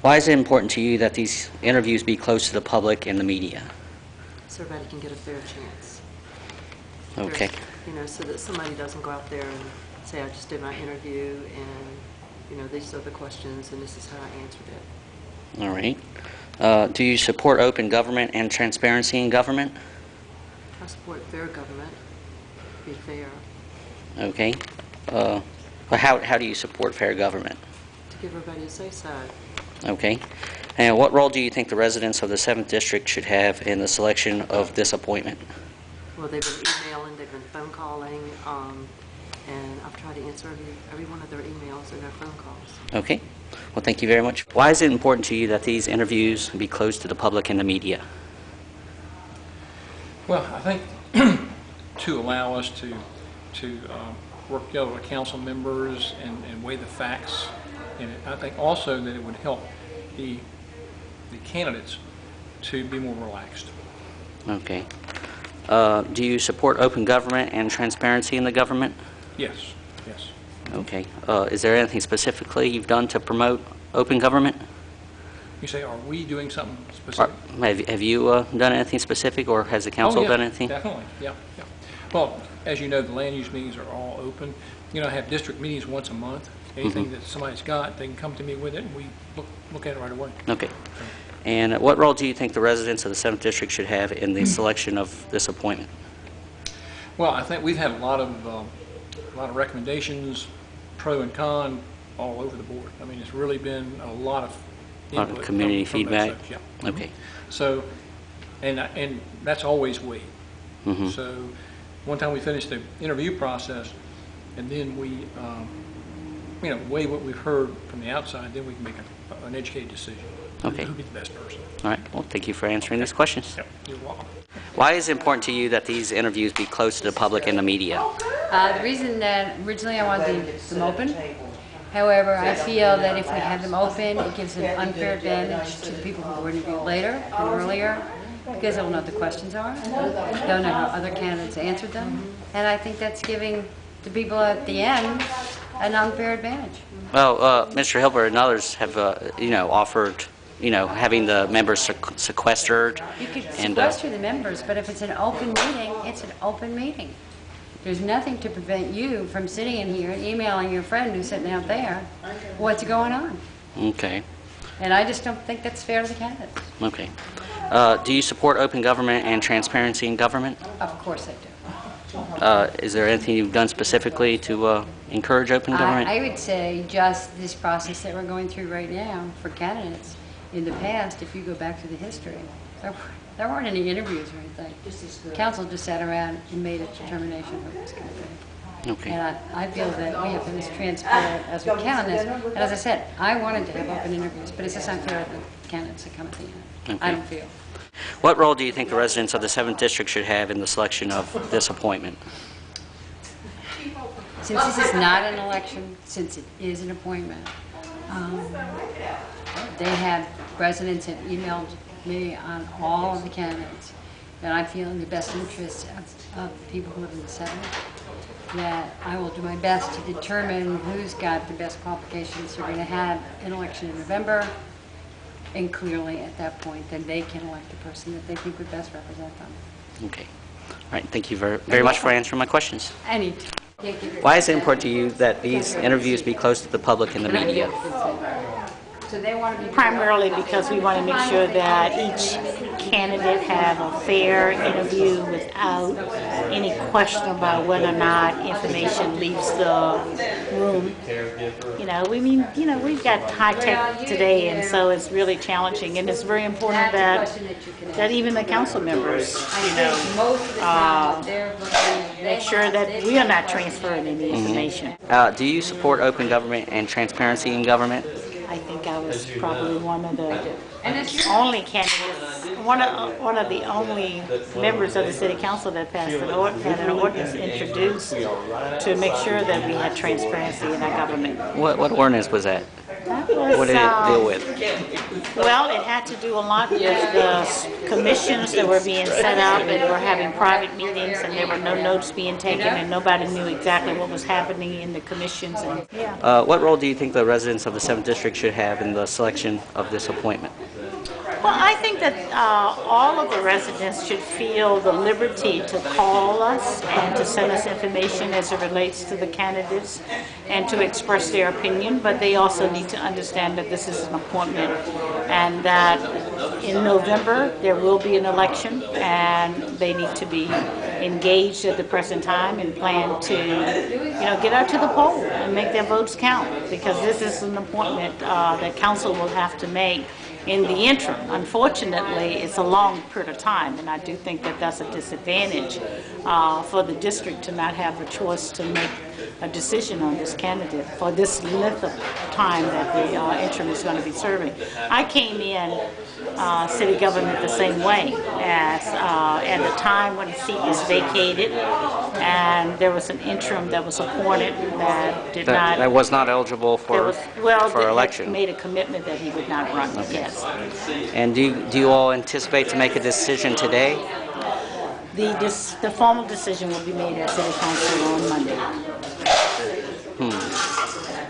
Why is it important to you that these interviews be closed to the public and the media? So everybody can get a fair chance. Okay. You know, so that somebody doesn't go out there and say, I just did my interview and, you know, these are the questions and this is how I answered it. All right. Do you support open government and transparency in government? I support fair government. Be fair. Okay. Well, how do you support fair government? To give everybody a say side. Okay. And what role do you think the residents of the 7th District should have in the selection of this appointment? Well, they've been emailing, they've been phone calling, and I've tried to answer every one of their emails and their phone calls. Okay. Well, thank you very much. Why is it important to you that these interviews be closed to the public and the media? Well, I think to allow us to work together with council members and weigh the facts in it. I think also that it would help the candidates to be more relaxed. Okay. Do you support open government and transparency in the government? Yes, yes. Okay. Is there anything specifically you've done to promote open government? You say, are we doing something specific? Have you done anything specific, or has the council done anything? Definitely, yeah. Well, as you know, the land use meetings are all open. You know, I have district meetings once a month. Anything that somebody's got, they can come to me with it, and we look at it right away. Okay. And what role do you think the residents of the 7th District should have in the selection of this appointment? Well, I think we've had a lot of recommendations, pro and con, all over the board. I mean, it's really been a lot of input community feedback. Yeah. Okay. So, and that's always weighed. Mm-hmm. So, one time we finished the interview process, and then we, you know, weigh what we've heard from the outside. Then we can make an educated decision. Okay. Who'd be the best person? All right. Well, thank you for answering these questions. Yep. You're welcome. Why is it important to you that these interviews be closed to the public and the media? The reason that originally I wanted them open. However, I feel that if we have them open, it gives an unfair advantage to the people who will interview later and earlier, because they'll know what the questions are, they'll know how other candidates answered them, and I think that's giving the people at the end an unfair advantage. Well, Mr. Hilbert and others have, you know, offered, you know, having the members sequestered. You could sequester the members, but if it's an open meeting, it's an open meeting. There's nothing to prevent you from sitting in here and emailing your friend who's sitting out there what's going on. Okay. And I just don't think that's fair to the candidates. Okay. Do you support open government and transparency in government? Of course I do. Is there anything you've done specifically to encourage open government? I would say just this process that we're going through right now for candidates. In the past, if you go back to the history, there weren't any interviews or anything. Council just sat around and made a determination of what was going to be. Okay. And I feel that we have been as transparent as we can on this. And as I said, I wanted to have open interviews, but it's just unfair to the candidates that come at the end. Okay. I don't feel. What role do you think the residents of the 7th District should have in the selection of this appointment? Since this is not an election, since it is an appointment, they have, residents have emailed me on all of the candidates, and I feel in the best interest of the people who live in the 7th, that I will do my best to determine who's got the best qualifications. We're going to have an election in November, and clearly at that point, then they can elect the person that they think would best represent them. Okay. All right. Thank you very much for answering my questions. Anytime. Why is it important to you that these interviews be closed to the public and the media? So they want to be Primarily because we want to make sure that each candidate have a fair interview without any question about whether or not information leaves the room. You know, we've got high tech today, and so it's really challenging, and it's very important that even the council members, make sure that we are not transferring any information. Do you support open government and transparency in government? I think I was probably one of the only candidates, one of the only members of the city council that passed an ordinance introduced to make sure that we had transparency in our government. What ordinance was that? What did it deal with? Well, it had to do a lot with the commissions that were being set up, and were having private meetings, and there were no notes being taken, and nobody knew exactly what was happening in the commissions. And What role do you think the residents of the 7th District should have in the selection of this appointment? well, I think that all of the residents should feel the liberty to call us and to send us information as it relates to the candidates and to express their opinion, but they also need to understand that this is an appointment and that in November there will be an election, and they need to be engaged at the present time and plan to, get out to the poll and make their votes count, because this is an appointment that council will have to make in the interim. Unfortunately, it's a long period of time, and I do think that that's a disadvantage for the district to not have a choice to make a decision on this candidate for this length of time that the interim is going to be serving. I came in city government the same way as at the time when the seat was vacated, and there was an interim that was appointed that did not. That was not eligible for election. Made a commitment that he would not run. Okay. Yes. And do you all anticipate to make a decision today? The formal decision will be made at City Council on Monday.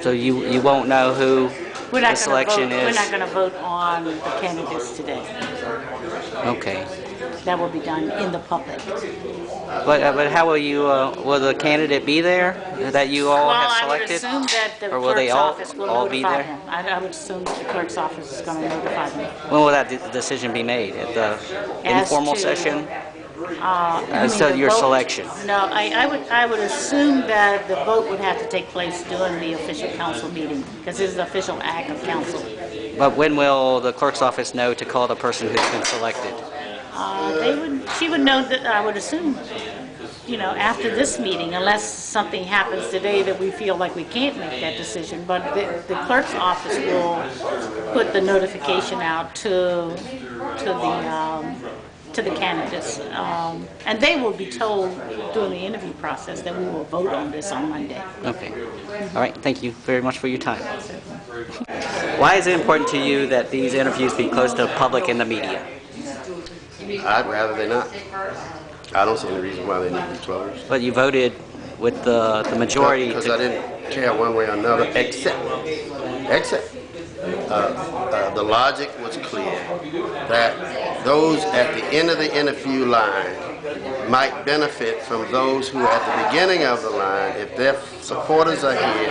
So you won't know who the selection is? We're not going to vote on the candidates today. Okay. That will be done in the public. But how will you? Will the candidate be there that you all have Well, I would selected? assume that the Or will they clerk's all- office will all be notify there? him. I would assume that the clerk's office is going to notify them. When will that decision be made? At the As informal to, session? So your selection? No, I would assume that the vote would have to take place during the official council meeting, because this is an official act of council. But when will the clerk's office know to call the person who's been selected? She would know that, I would assume, after this meeting, unless something happens today that we feel like we can't make that decision. But the clerk's office will put the notification out to the candidates, and they will be told during the interview process that we will vote on this on Monday. Okay. All right. Thank you very much for your time. Why is it important to you that these interviews be closed to the public and the media? I'd rather they not. I don't see any reason why they need to be closed. But you voted with the majority. Because I didn't care one way or another, except the logic was clear that those at the end of the interview line might benefit from those who are at the beginning of the line if their supporters are here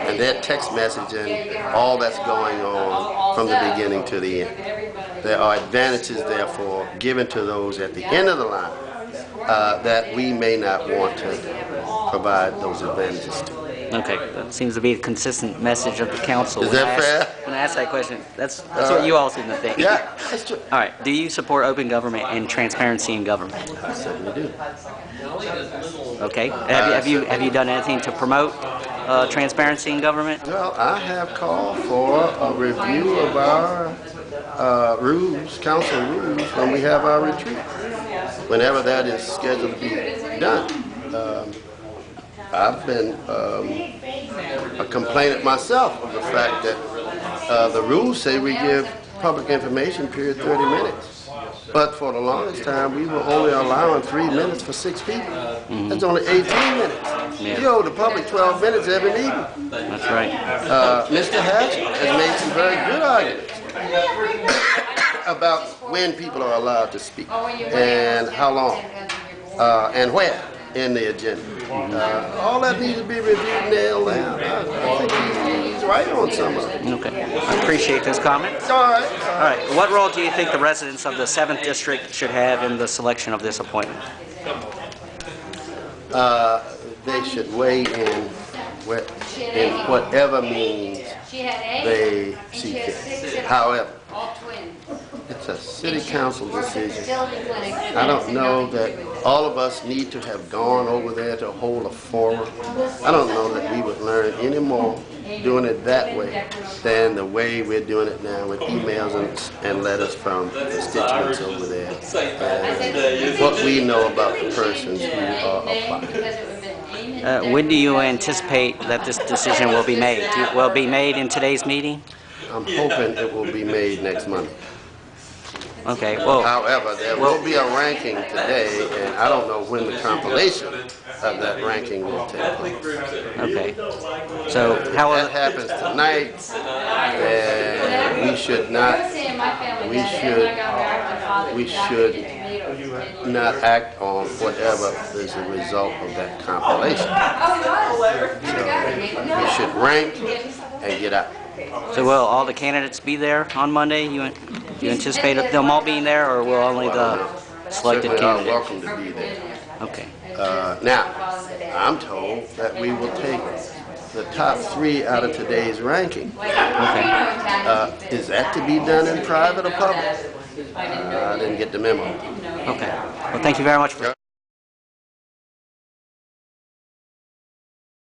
and they're text messaging all that's going on from the beginning to the end. There are advantages, therefore, given to those at the end of the line that we may not want to provide those advantages to. Okay, that seems to be a consistent message of the council. Is that fair? When I ask that question, that's what you all seem to think. Yeah, that's true. All right. Do you support open government and transparency in government? I certainly do. Okay. Have you done anything to promote transparency in government? Well, I have called for a review of our rules, council rules, when we have our retreat, whenever that is scheduled to be done. I've been a complainant myself of the fact that the rules say we give public information period 30 minutes. But for the longest time, we were only allowing 3 minutes for 6 people. That's only 18 minutes. Yeah. You owe the public 12 minutes every meeting. That's right. Mr. Hatch has made some very good arguments about when people are allowed to speak and how long and where in the agenda. All that needs to be reviewed, nailed down. I think he's right on some of it. Okay. I appreciate those comments. All right. All right. What role do you think the residents of the 7th District should have in the selection of this appointment? They should weigh in whatever means they see fit. However, it's a city council decision. I don't know that all of us need to have gone over there to hold a forum. I don't know that we would learn any more doing it that way than the way we're doing it now with emails and letters from constituents over there. And what we know about the persons who are applying. When do you anticipate that this decision will be made? Will it be made in today's meeting? I'm hoping it will be made next Monday. Okay, well, However, there will be a ranking today, and I don't know when the compilation of that ranking will take place. okay. So how will, That happens tonight, and we should not act on whatever is the result of that compilation. So we should rank and get out. so will all the candidates be there on Monday? You anticipate them all being there, or will only the selected Certainly are candidates? welcome to be there. Okay. Now, I'm told that we will take the top 3 out of today's ranking. Okay. Is that to be done in private or public? I didn't get the memo. Okay. Well, thank you very much for